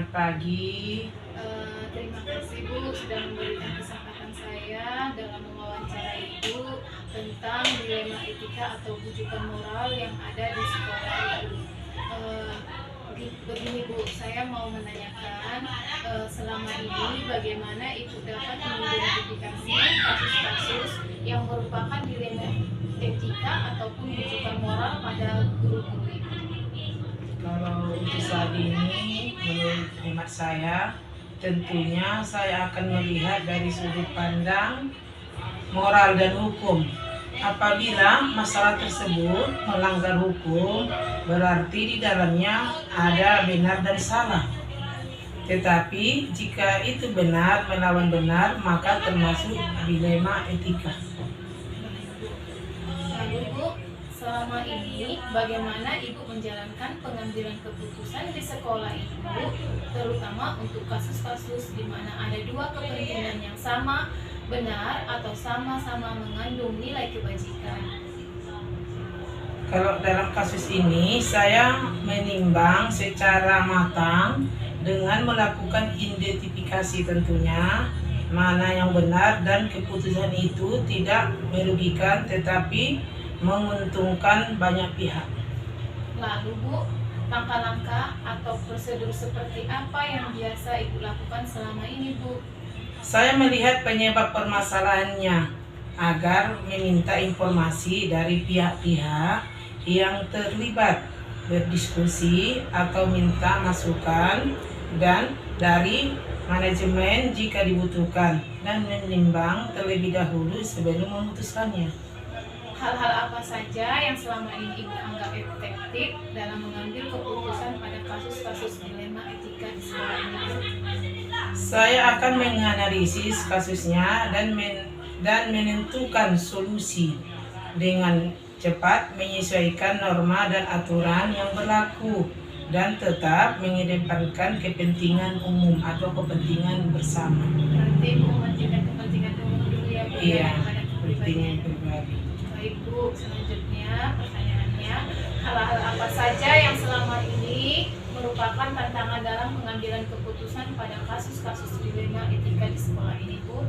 Selamat pagi. Terima kasih Bu sudah memberikan kesempatan saya dalam mewawancarai Ibu tentang dilema etika atau bujukan moral yang ada di sekolah Ibu. Eh, Begini Bu, saya mau menanyakan selama ini bagaimana Ibu dapat mengidentifikasi kasus-kasus yang merupakan dilema etika ataupun bujukan moral pada guru-guru Ibu. Kalau untuk saat ini, menurut hemat saya, tentunya saya akan melihat dari sudut pandang moral dan hukum. Apabila masalah tersebut melanggar hukum, berarti di dalamnya ada benar dan salah. Tetapi jika itu benar melawan benar, maka termasuk dilema etika. Lalu Bu, selama ini bagaimana Ibu menjalankan pengambilan keputusan di sekolah Ibu, terutama untuk kasus-kasus di mana ada dua kepentingan yang sama, benar atau sama-sama mengandung nilai kebajikan? Kalau dalam kasus ini, saya menimbang secara matang dengan melakukan identifikasi tentunya mana yang benar dan keputusan itu tidak merugikan tetapi menguntungkan banyak pihak. Lalu Bu, langkah-langkah atau prosedur seperti apa yang biasa Ibu lakukan selama ini Bu? Saya melihat penyebab permasalahannya agar meminta informasi dari pihak-pihak yang terlibat, berdiskusi atau minta masukan dan dari manajemen jika dibutuhkan, dan menimbang terlebih dahulu sebelum memutuskannya. Hal-hal apa saja yang selama ini Ibu anggap efektif dalam mengambil keputusan pada kasus-kasus dilema etika di sekolah ini Bu? Saya akan menganalisis kasusnya dan menentukan solusi dengan cepat, menyesuaikan norma dan aturan yang berlaku, dan tetap mengedepankan kepentingan umum atau kepentingan bersama. Berarti Ibu mementingkan kepentingan umum dulu ya Bu, Iya, daripada kepentingan kepribadian. pribadi. Baik Bu, selanjutnya pertanyaannya, hal-hal apa saja yang selama ini merupakan tantangan dalam pengambilan keputusan pada kasus-kasus dilema etika di sekolah ini Bu?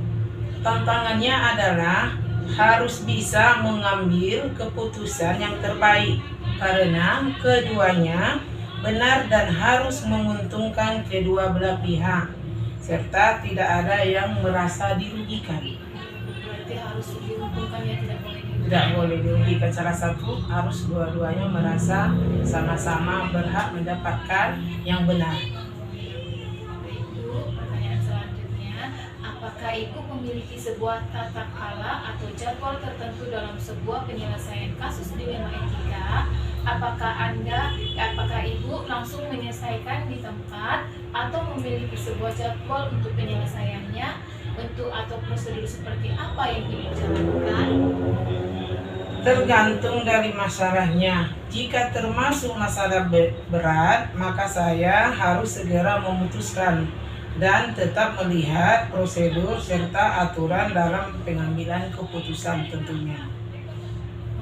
Tantangannya adalah harus bisa mengambil keputusan yang terbaik karena keduanya benar dan harus menguntungkan kedua belah pihak serta tidak ada yang merasa dirugikan. Berarti harus diuntungkan ya, Tidak boleh dirugikan salah satu, harus dua-duanya merasa sama-sama berhak mendapatkan yang benar. Ibu, pertanyaan selanjutnya, apakah Ibu memiliki sebuah tata kala atau jadwal tertentu dalam sebuah penyelesaian kasus dilema etika? Apakah Ibu langsung menyelesaikan di tempat atau memiliki sebuah jadwal untuk penyelesaiannya? Bentuk atau prosedur seperti apa yang Ibu jalankan? Tergantung dari masalahnya. Jika termasuk masalah berat, maka saya harus segera memutuskan dan tetap melihat prosedur serta aturan dalam pengambilan keputusan tentunya.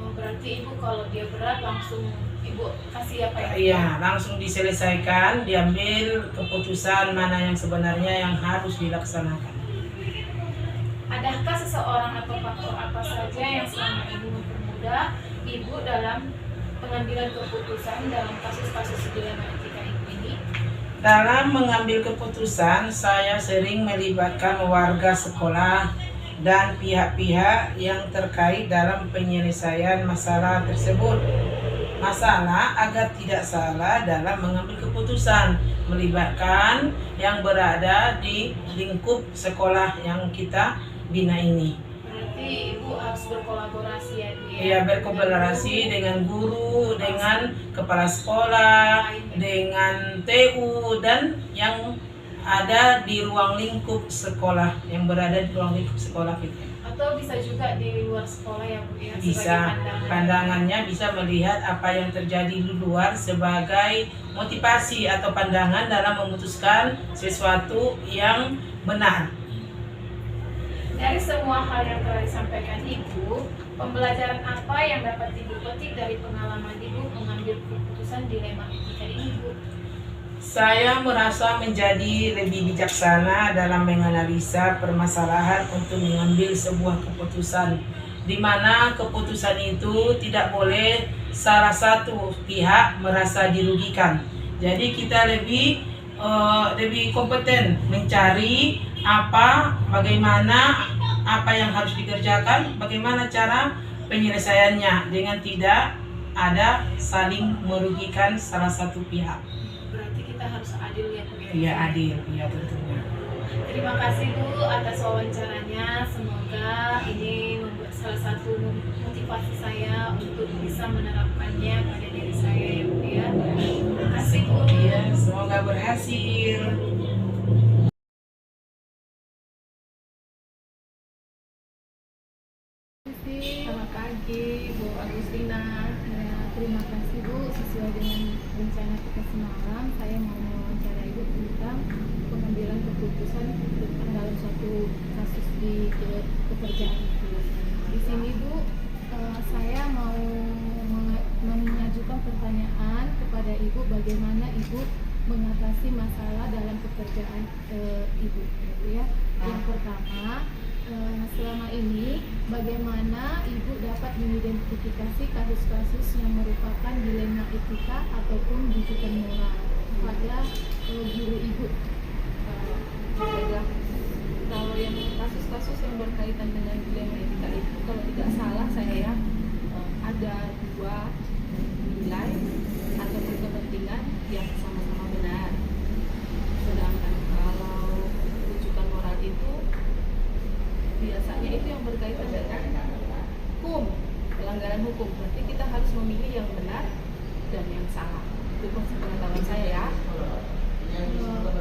Oh, berarti Ibu kalau dia berat langsung Ibu kasih apa ya? Iya, langsung diselesaikan, diambil keputusan mana yang sebenarnya yang harus dilaksanakan. Adakah seseorang atau faktor apa saja yang selama ini mempermudah Ibu dalam pengambilan keputusan dalam kasus-kasus dilema etika ini? Dalam mengambil keputusan, saya sering melibatkan warga sekolah dan pihak-pihak yang terkait dalam penyelesaian masalah tersebut. Masalah agar tidak salah dalam mengambil keputusan, melibatkan yang berada di lingkup sekolah yang kita bina ini. Berarti Ibu harus berkolaborasi ya Bu ya? Ya, berkolaborasi dengan guru, dengan kepala sekolah, dengan TU, dan yang ada di ruang lingkup sekolah, yang berada di ruang lingkup sekolah kita. Atau bisa juga di luar sekolah ya Bu ya? Bisa, pandangannya bisa melihat apa yang terjadi di luar sebagai motivasi atau pandangan dalam memutuskan sesuatu yang benar. Dari semua hal yang telah disampaikan Ibu, pembelajaran apa yang dapat Ibu petik dari pengalaman Ibu mengambil keputusan dilema etika ini Bu? Saya merasa menjadi lebih bijaksana dalam menganalisa permasalahan untuk mengambil sebuah keputusan, di mana keputusan itu tidak boleh salah satu pihak merasa dirugikan. Jadi kita lebih kompeten mencari bagaimana apa yang harus dikerjakan, bagaimana cara penyelesaiannya dengan tidak ada saling merugikan salah satu pihak. Berarti kita harus adil ya Bu? Iya adil, iya tentunya. Terima kasih Bu atas wawancaranya. Semoga ini membuat salah satu motivasi saya untuk bisa menerapkannya pada diri saya ya Bu ya. Terima kasih Bu. Iya, semoga berhasil. Selamat pagi Bu Agustina. Ya, terima kasih Bu. Sesuai dengan rencana kita semalam, saya mau mewawancarai Ibu tentang pengambilan keputusan dalam suatu kasus di pekerjaan itu. Di sini Bu, saya mau mengajukan pertanyaan kepada Ibu, bagaimana Ibu mengatasi masalah dalam pekerjaan Ibu, ya. Yang pertama, selama ini bagaimana Ibu dapat mengidentifikasi kasus-kasus yang merupakan dilema etika ataupun bujukan moral pada guru Ibu? Baiklah, kalau yang kasus-kasus yang berkaitan dengan dilema etika itu, kalau tidak salah saya ada dua nilai ataupun kepentingan yang sama-sama benar. Sedangkan kalau rujukan moral itu biasanya itu yang berkaitan dengan hukum, pelanggaran hukum. Berarti kita harus memilih yang benar dan yang salah. Itu pengetahuan saya ya.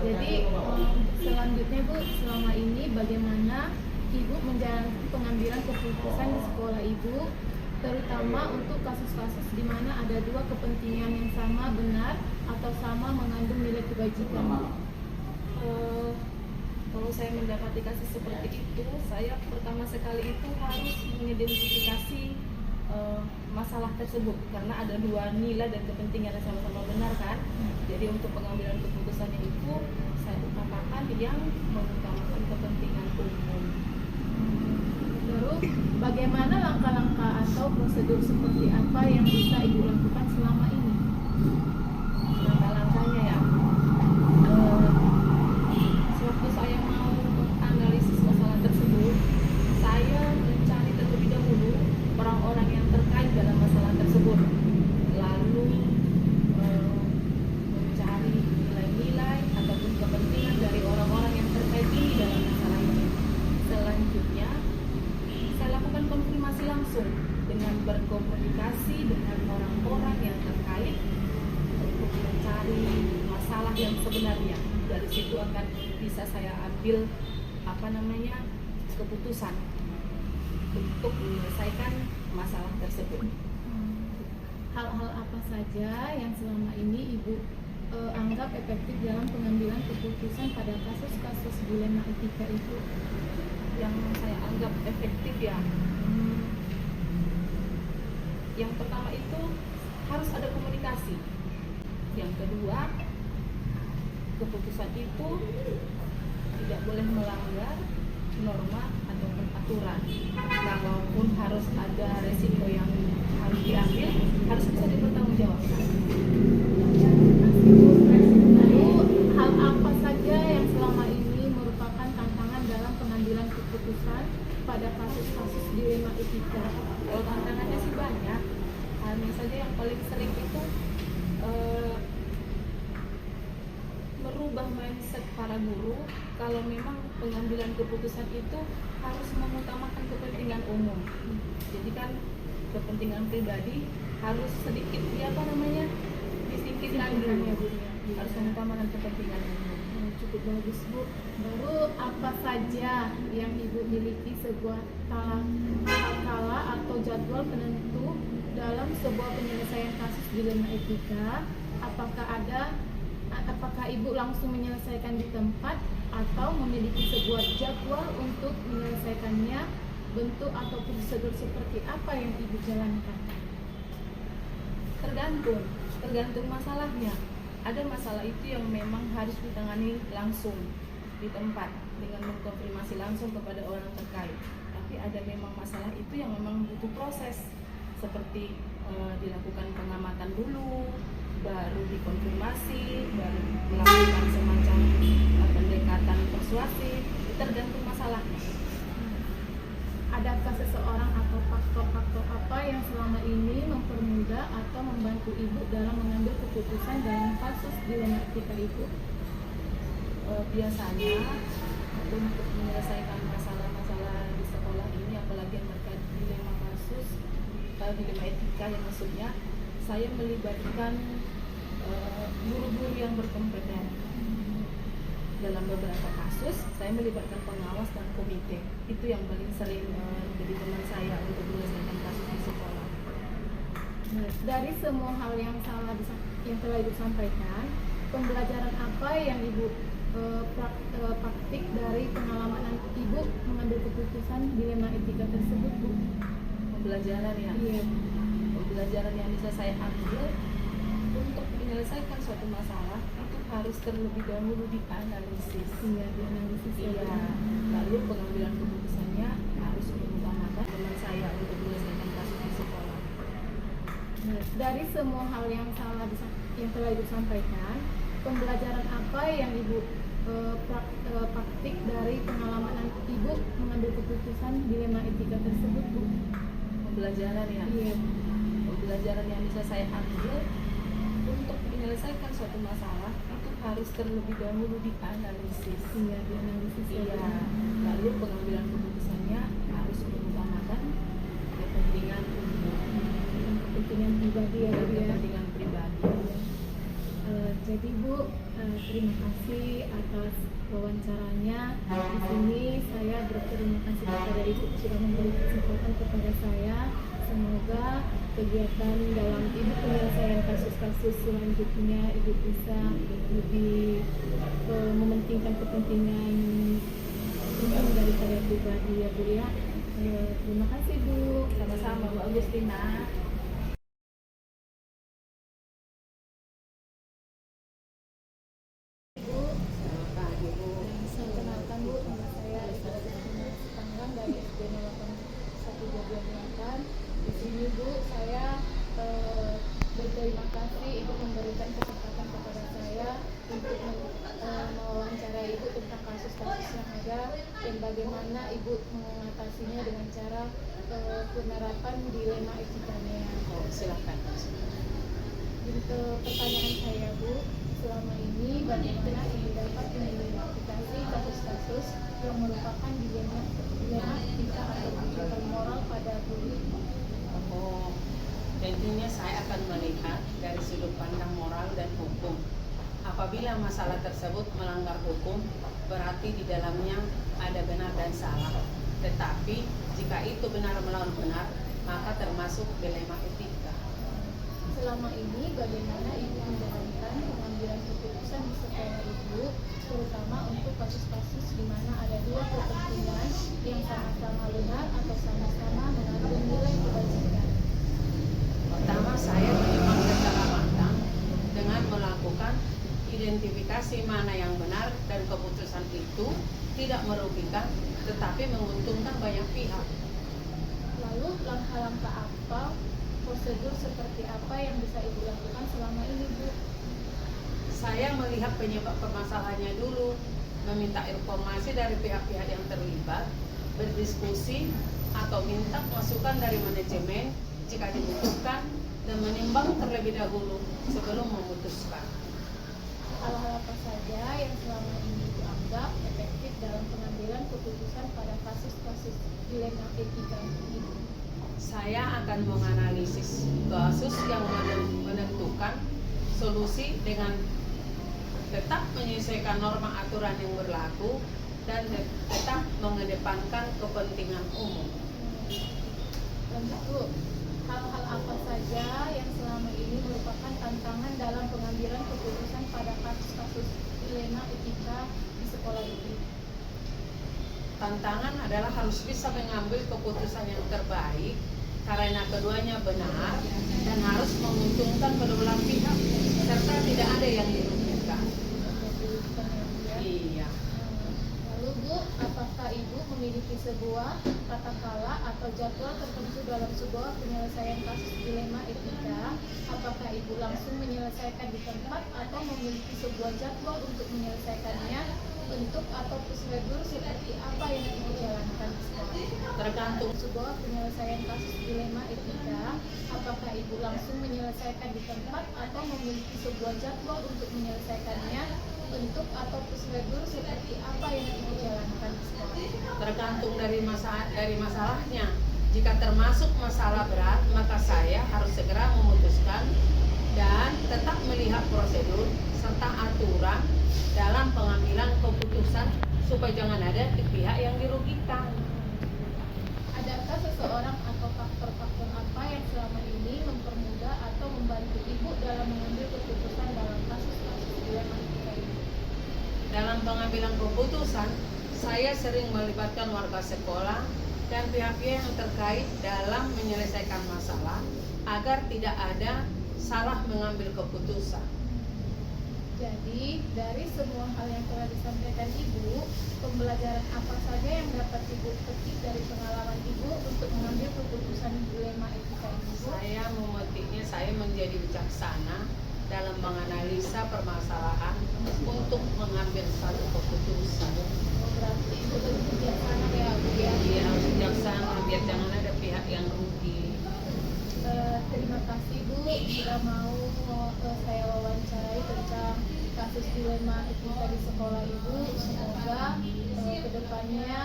Jadi selanjutnya Bu, selama ini bagaimana Ibu menjalankan pengambilan keputusan di sekolah Ibu, terutama untuk kasus-kasus di mana ada dua kepentingan yang sama benar atau sama mengandung nilai kebajikan? Kalau saya mendapati kasus seperti itu, saya pertama sekali itu harus mengidentifikasi masalah tersebut, karena ada dua nilai dan kepentingan yang sama-sama benar kan. Jadi untuk pengambilan keputusannya itu saya utamakan yang mengutamakan kepentingan umum. Terus bagaimana langkah-langkah atau prosedur seperti apa yang bisa Ibu lakukan selama ini? Langkah-langkahnya ya, sewaktu saya mau menganalisis masalah tersebut, saya mencari terlebih dahulu orang-orang yang terkait dalam masalah tersebut, lalu mencari nilai-nilai ataupun kepentingan dari orang-orang yang terkait ini dalam masalah ini. Selanjutnya saya lakukan konfirmasi langsung dengan berkomunikasi dengan orang-orang yang terkait untuk mencari masalah yang sebenarnya. Dari situ akan bisa saya ambil keputusan untuk menyelesaikan masalah tersebut. Hal-hal apa saja yang selama ini Ibu anggap efektif dalam pengambilan keputusan pada kasus-kasus dilema etika itu? Yang saya anggap efektif ya, yang pertama itu harus ada komunikasi. Yang kedua, keputusan itu tidak boleh melanggar norma ataupun aturan. Kalaupun harus ada resiko yang harus diambil, harus bisa dipertanggungjawabkan. Lalu hal apa saja yang selama ini merupakan tantangan dalam pengambilan keputusan pada kasus-kasus dilema etika? Kalau tantangannya sih banyak. Hanya saja yang paling sering itu merubah mindset para guru kalau memang pengambilan keputusan itu harus mengutamakan kepentingan umum. Jadi kan kepentingan pribadi harus sedikit disingkirkan dulu, harus mengutamakan kepentingan umum. Cukup bagus Bu. Baru apa saja yang Ibu miliki sebuah kala atau jadwal penentu dalam sebuah penyelesaian kasus dilema etika? Apakah Ibu langsung menyelesaikan di tempat atau memiliki sebuah jadwal untuk menyelesaikannya? Bentuk atau prosedur seperti apa yang Ibu jalankan? Tergantung masalahnya. ada masalah itu yang memang harus ditangani langsung di tempat dengan mengkonfirmasi langsung kepada orang terkait. Tapi ada memang masalah itu yang memang butuh proses, seperti dilakukan pengamatan dulu, baru dikonfirmasi, baru melakukan semacam pendekatan persuasif, tergantung masalahnya. Adakah seseorang atau faktor-faktor apa yang selama ini mempermudah atau membantu ibu dalam mengambil keputusan dalam kasus dilema etika ibu? Biasanya untuk menyelesaikan masalah-masalah di sekolah ini, apalagi yang terkait dilema kasus, dilema etika yang maksudnya, saya melibatkan guru-guru yang berkompeten. Dalam beberapa kasus, saya melibatkan pengawas dan komite. Itu yang paling sering menjadi teman saya untuk menyelesaikan kasus di sekolah. Dari semua hal yang yang telah ibu sampaikan, pembelajaran apa yang ibu praktik dari pengalaman ibu mengambil keputusan dilema etika tersebut, Bu? Pembelajaran ya. Iya. Pembelajaran yang bisa saya ambil untuk menyelesaikan suatu masalah itu harus terlebih dahulu dianalisis. Iya, dianalisis. Iya. Lalu pengambilan keputusannya harus mengutamakan teman saya untuk menyelesaikan kasus di sekolah. Dari semua hal yang telah ibu sampaikan, pembelajaran apa yang ibu praktik dari pengalaman ibu mengambil keputusan dilema etika tersebut, Bu? Pembelajaran ya. Iya. Pembelajaran yang bisa saya ambil untuk menyelesaikan suatu masalah itu harus terlebih dahulu dianalisis. Iya, dianalisis. Iya. Lalu pengambilan keputusannya harus mengutamakan kepentingan umum, Kepentingan pribadi ya, Bu, ya. kepentingan pribadi. Jadi Bu, terima kasih atas wawancaranya. Di sini saya berterima kasih kepada Ibu sudah memberi kesempatan kepada saya. Semoga kegiatan dalam Ibu penyelesaian kasus-kasus selanjutnya Ibu bisa lebih mementingkan kepentingan umum daripada pribadi ya, Bu, ya. Terima kasih, Bu. Sama-sama Bu Agustina. Saya kenalkan, Bu, nama saya Risa Agustina Panggang dari SD 8128. Di sini, Bu, saya berterima kasih Ibu memberikan kesempatan kepada saya untuk mewawancarai Ibu tentang kasus-kasus yang ada dan bagaimana Ibu mengatasinya dengan cara penerapan dilema etikanya. Oh, silakan. Untuk pertanyaan saya, Bu, selama ini bagaimana Ibu dapat mengidentifikasi kasus-kasus yang merupakan dilema etika atau rujukan moral pada guru? Oh, tentunya saya akan melihat dari sudut pandang moral dan hukum. Apabila masalah tersebut melanggar hukum, berarti di dalamnya ada benar dan salah. Tetapi jika itu benar melawan benar, maka termasuk dilema etika. Selama ini bagaimana Ibu menjalankan pengambilan keputusan di sekolah Ibu, terutama untuk kasus-kasus di mana ada dua kepentingan yang sama-sama benar atau sama-sama mengandung nilai kebajikan? Pertama, saya menimbang secara matang dengan melakukan identifikasi mana yang benar dan keputusan itu tidak merugikan tetapi menguntungkan banyak pihak. Lalu langkah-langkah apa, prosedur seperti apa yang bisa Ibu lakukan selama ini, Bu? Saya melihat penyebab permasalahannya dulu, meminta informasi dari pihak-pihak yang terlibat, berdiskusi atau minta masukan dari manajemen jika dibutuhkan, dan menimbang terlebih dahulu sebelum memutuskan. Hal-hal apa saja yang selama ini Ibu anggap efektif dalam pengambilan keputusan pada kasus-kasus dilema etika ini? Saya akan menganalisis kasus yang menentukan solusi dengan tetap menyesuaikan norma aturan yang berlaku dan tetap mengedepankan kepentingan umum. Lanjut, Bu, hal-hal apa saja yang selama ini merupakan tantangan dalam pengambilan keputusan pada kasus-kasus dilema etika di sekolah ini? Tantangan adalah harus bisa mengambil keputusan yang terbaik karena keduanya benar dan harus menguntungkan kedua belah pihak serta tidak ada yang dirugikan. Ya. Iya. Lalu Bu, apakah Ibu memiliki sebuah kata-kala atau jadwal tertentu dalam sebuah penyelesaian kasus dilema etika? Apakah Ibu langsung menyelesaikan di tempat atau memiliki sebuah jadwal untuk menyelesaikannya? Bentuk atau prosedur seperti apa yang Ibu jalankan di sekolah? Tergantung. Sebuah penyelesaian kasus dilema etika, apakah Ibu langsung menyelesaikan di tempat atau memiliki sebuah jadwal untuk menyelesaikannya? Bentuk atau prosedur seperti apa yang Ibu jalankan di sekolah? Tergantung dari masalahnya. Jika termasuk masalah berat, maka saya harus segera memutuskan dan tetap melihat prosedur serta aturan dalam pengambilan keputusan supaya jangan ada pihak yang dirugikan. Adakah seseorang atau faktor-faktor apa yang selama ini mempermudah atau membantu Ibu dalam mengambil keputusan dalam kasus-kasus dilema etika ini? Dalam pengambilan keputusan, saya sering melibatkan warga sekolah dan pihak-pihak yang terkait dalam menyelesaikan masalah agar tidak ada salah mengambil keputusan. Jadi, dari semua hal yang telah disampaikan Ibu, pembelajaran apa saja yang dapat Ibu petik dari pengalaman Ibu untuk mengambil keputusan dilema etika ini, Bu? Saya memetiknya, saya menjadi bijaksana dalam menganalisa permasalahan untuk mengambil satu keputusan. Berarti Ibu lebih bijaksana ya, Bu ya? Iya, harus bijaksana biar jangan ada pihak yang rugi. Terima kasih Bu, jika mau saya wawancarai tentang kasus dilema etika di sekolah Ibu. Semoga kedepannya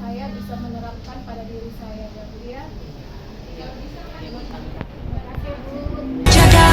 saya bisa menerapkan pada diri saya ya Bu ya. Terima kasih. Terima kasih Bu. Jaga